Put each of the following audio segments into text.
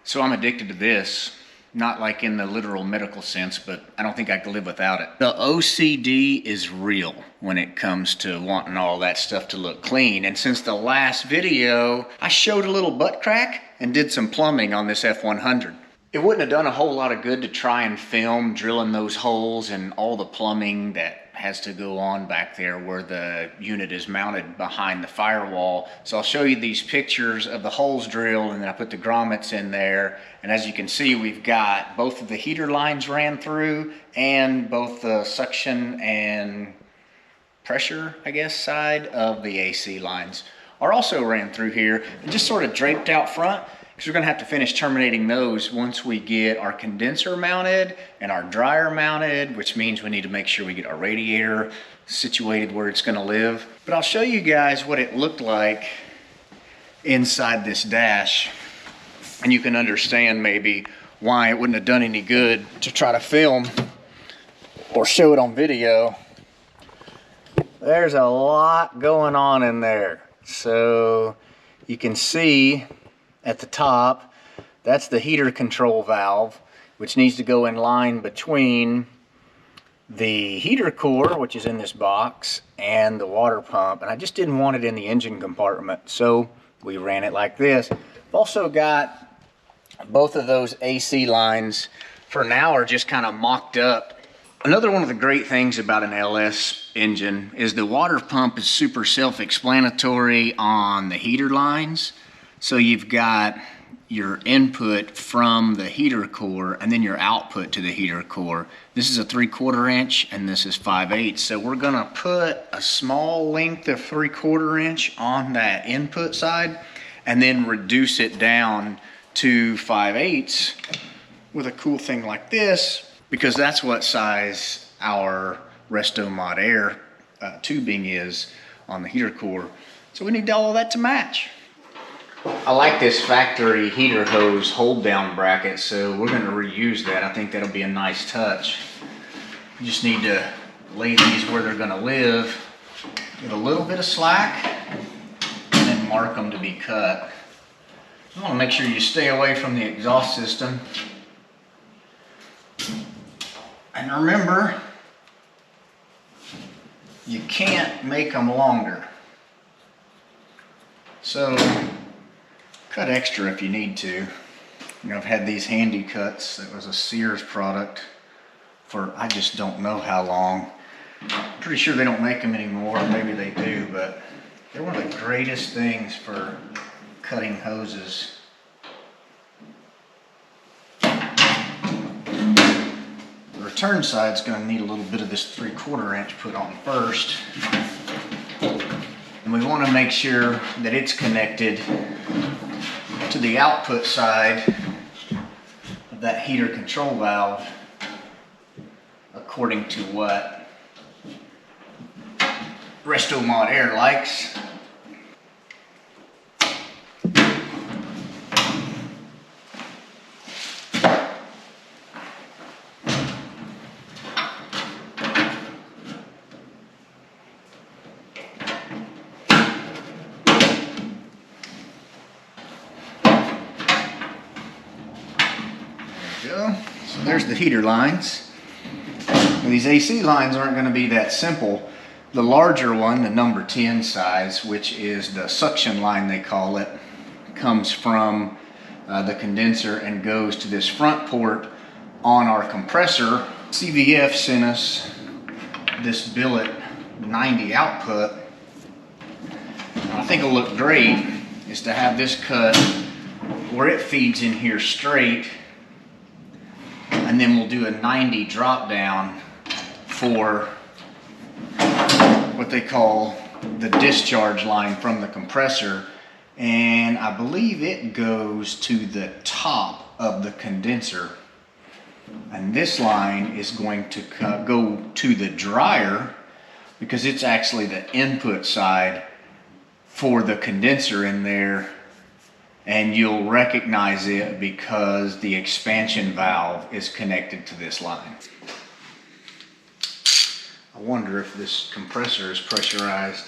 So I'm addicted to this, not like in the literal medical sense, but I don't think I could live without it. The OCD is real when it comes to wanting all that stuff to look clean. And since the last video, I showed a little butt crack and did some plumbing on this F100. It wouldn't have done a whole lot of good to try and film drilling those holes and all the plumbing that has to go on back there where the unit is mounted behind the firewall. So I'll show you these pictures of the holes drilled, and then I put the grommets in there. And as you can see, we've got both of the heater lines ran through and both the suction and pressure, I guess, side of the AC lines are also ran through here and just sort of draped out front, because we're going to have to finish terminating those once we get our condenser mounted and our dryer mounted, which means we need to make sure we get our radiator situated where it's going to live. But I'll show you guys what it looked like inside this dash, and you can understand maybe why it wouldn't have done any good to try to film or show it on video. There's a lot going on in there. So you can see at the top, that's the heater control valve, which needs to go in line between the heater core, which is in this box, and the water pump. And I just didn't want it in the engine compartment, so we ran it like this. I've also got both of those AC lines for now are just kind of mocked up. Another one of the great things about an LS engine is the water pump is super self-explanatory on the heater lines. So you've got your input from the heater core and then your output to the heater core. This is a 3/4 inch and this is 5/8. So we're gonna put a small length of 3/4 inch on that input side and then reduce it down to 5/8 with a cool thing like this, because that's what size our Resto Mod Air tubing is on the heater core. So we need all of that to match. I like this factory heater hose hold down bracket, so we're going to reuse that. I think that'll be a nice touch. You just need to lay these where they're going to live with a little bit of slack and then mark them to be cut. You want to make sure you stay away from the exhaust system. And remember, you can't make them longer. So cut extra if you need to. You know, I've had these handy cuts. That was a Sears product for I just don't know how long. I'm pretty sure they don't make them anymore. Maybe they do, but they're one of the greatest things for cutting hoses. The return side's going to need a little bit of this 3/4 inch put on first. And we want to make sure that it's connected to the output side of that heater control valve according to what Resto Mod Air likes. So there's the heater lines. Now, these AC lines aren't going to be that simple. The larger one, the number 10 size, which is the suction line they call it, comes from the condenser and goes to this front port on our compressor. CVF sent us this billet 90 output. I think it'll look great is to have this cut where it feeds in here straight, and then we'll do a 90 drop down for what they call the discharge line from the compressor, and I believe it goes to the top of the condenser, and this line is going to go to the dryer because it's actually the input side for the condenser in there. And you'll recognize it because the expansion valve is connected to this line. I wonder if this compressor is pressurized.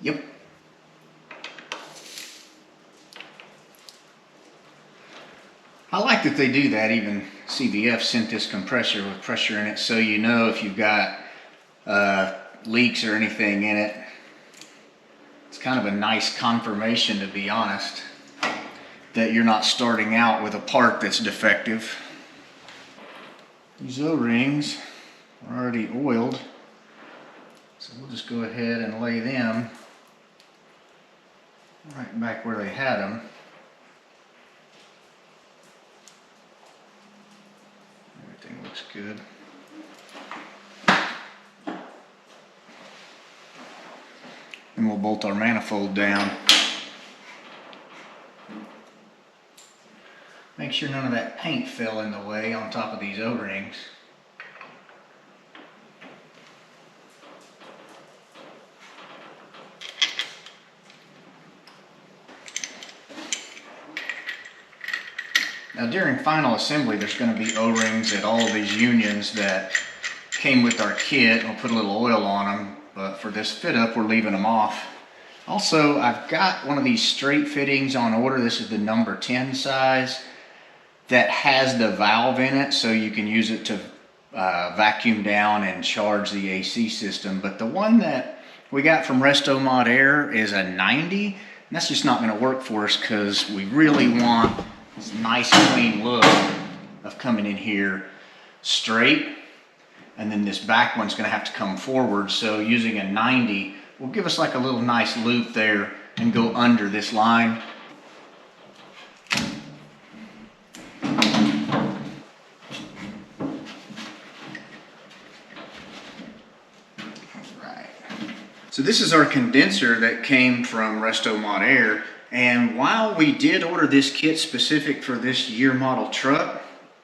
Yep. I like that they do that. Even CVF sent this compressor with pressure in it, so you know if you've got leaks or anything in it. It's kind of a nice confirmation, to be honest, that you're not starting out with a part that's defective. These O-rings are already oiled, so we'll just go ahead and lay them right back where they had them. Everything looks good. And we'll bolt our manifold down. Make sure none of that paint fell in the way on top of these O-rings. Now during final assembly, there's going to be O-rings at all of these unions that came with our kit. We'll put a little oil on them, but for this fit up, we're leaving them off. Also, I've got one of these straight fittings on order. This is the number 10 size that has the valve in it, so you can use it to vacuum down and charge the AC system. But the one that we got from Resto Mod Air is a 90, and that's just not going to work for us because we really want this nice clean look of coming in here straight, and then this back one's going to have to come forward. So using a 90 will give us like a little nice loop there and go under this line. So this is our condenser that came from Resto Mod Air, and while we did order this kit specific for this year model truck,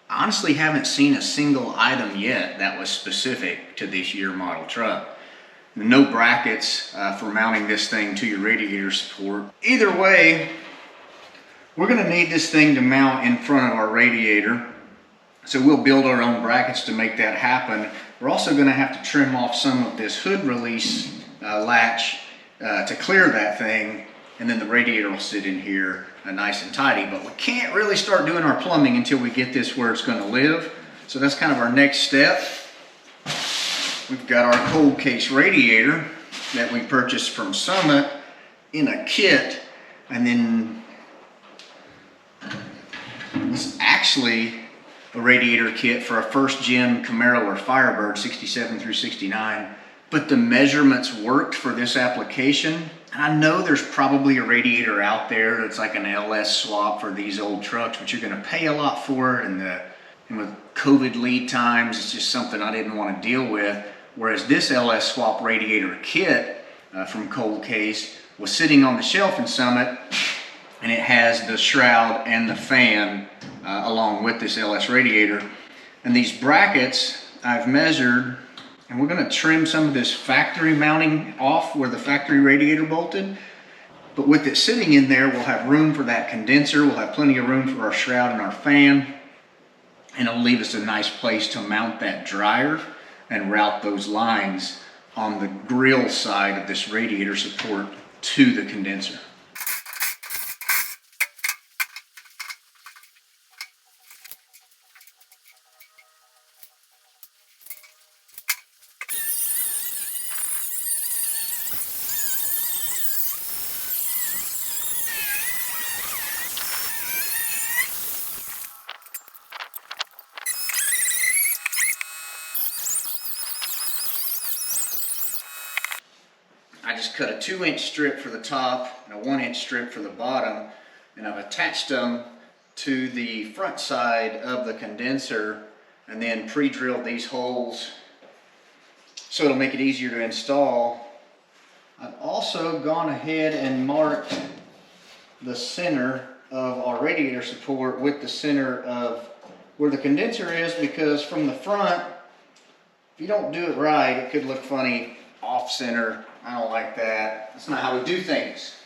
I honestly haven't seen a single item yet that was specific to this year model truck. No brackets for mounting this thing to your radiator support. Either way, we're going to need this thing to mount in front of our radiator, so we'll build our own brackets to make that happen. We're also going to have to trim off some of this hood release latch to clear that thing, and then the radiator will sit in here nice and tidy. But we can't really start doing our plumbing until we get this where it's going to live. So that's kind of our next step. We've got our cold case radiator that we purchased from Summit in a kit, and then it's actually a radiator kit for a first gen Camaro or Firebird 67 through 69. But the measurements worked for this application. And I know there's probably a radiator out there that's like an LS swap for these old trucks, but you're going to pay a lot for it. And with COVID lead times, it's just something I didn't want to deal with. Whereas this LS swap radiator kit from Cold Case was sitting on the shelf in Summit, and it has the shroud and the fan along with this LS radiator. And these brackets I've measured. And we're going to trim some of this factory mounting off where the factory radiator bolted. But with it sitting in there, we'll have room for that condenser. We'll have plenty of room for our shroud and our fan. And it'll leave us a nice place to mount that dryer and route those lines on the grill side of this radiator support to the condenser. I just cut a 2-inch strip for the top and a 1-inch strip for the bottom, and I've attached them to the front side of the condenser and then pre-drilled these holes so it'll make it easier to install. I've also gone ahead and marked the center of our radiator support with the center of where the condenser is, because from the front, if you don't do it right, it could look funny off center. I don't like that. That's not how we do things.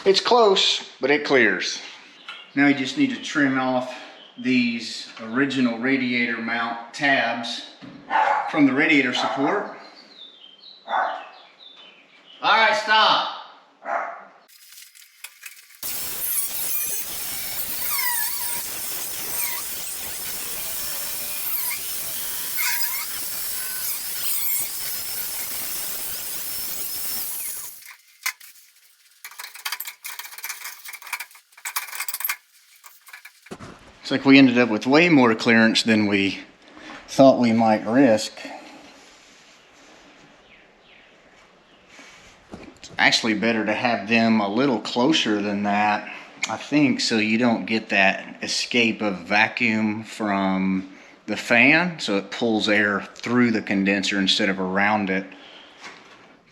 It's close, but it clears. Now you just need to trim off these original radiator mount tabs from the radiator support. All right, stop. Looks like we ended up with way more clearance than we thought we might risk. It's actually better to have them a little closer than that, I think, so you don't get that escape of vacuum from the fan, so it pulls air through the condenser instead of around it.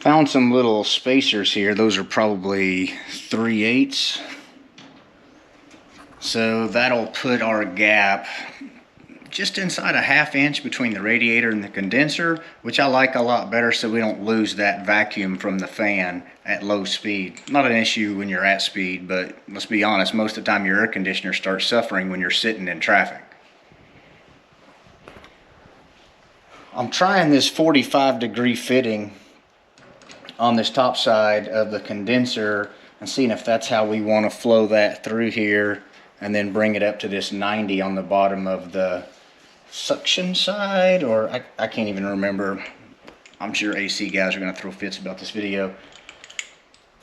Found some little spacers here. Those are probably 3/8. So that'll put our gap just inside a 1/2 inch between the radiator and the condenser, which I like a lot better so we don't lose that vacuum from the fan at low speed. Not an issue when you're at speed, but let's be honest, most of the time your air conditioner starts suffering when you're sitting in traffic. I'm trying this 45-degree fitting on this top side of the condenser and seeing if that's how we want to flow that through here, and then bring it up to this 90 on the bottom of the suction side, or I can't even remember. I'm sure AC guys are going to throw fits about this video.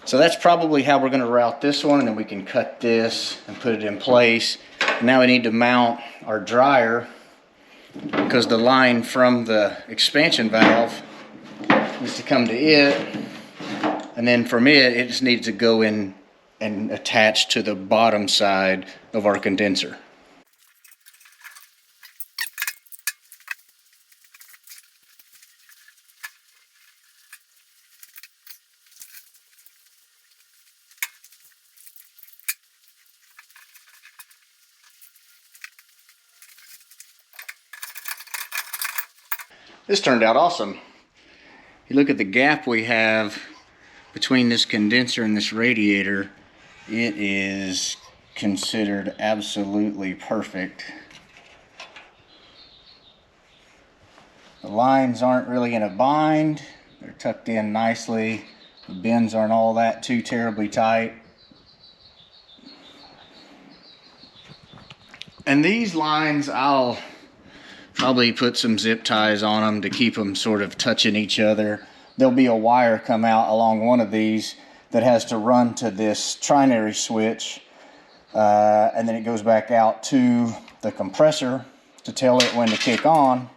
So that's probably how we're going to route this one, and then we can cut this and put it in place. Now we need to mount our dryer, because the line from the expansion valve needs to come to it, and then from it just needs to go in and attach to the bottom side of our condenser. This turned out awesome. You look at the gap we have between this condenser and this radiator, it is considered absolutely perfect. The lines aren't really in a bind. They're tucked in nicely. The bends aren't all that too terribly tight. And these lines, I'll probably put some zip ties on them to keep them sort of touching each other. There'll be a wire come out along one of these that has to run to this trinary switch, and then it goes back out to the compressor to tell it when to kick on.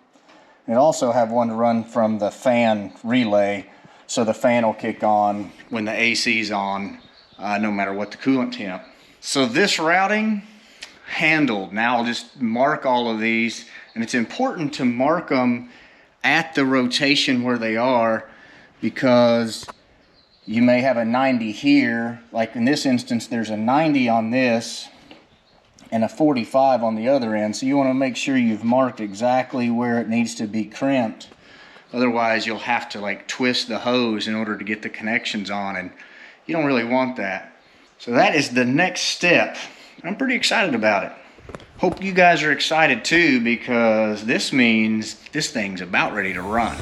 It'll also have one to run from the fan relay, so the fan will kick on when the AC's on, no matter what the coolant temp. So this routing handled. Now I'll just mark all of these, and it's important to mark them at the rotation where they are, because you may have a 90 here, like in this instance there's a 90 on this and a 45 on the other end, so you want to make sure you've marked exactly where it needs to be crimped. Otherwise you'll have to like twist the hose in order to get the connections on, and you don't really want that. So that is the next step. I'm pretty excited about it. Hope you guys are excited too, because this means this thing's about ready to run.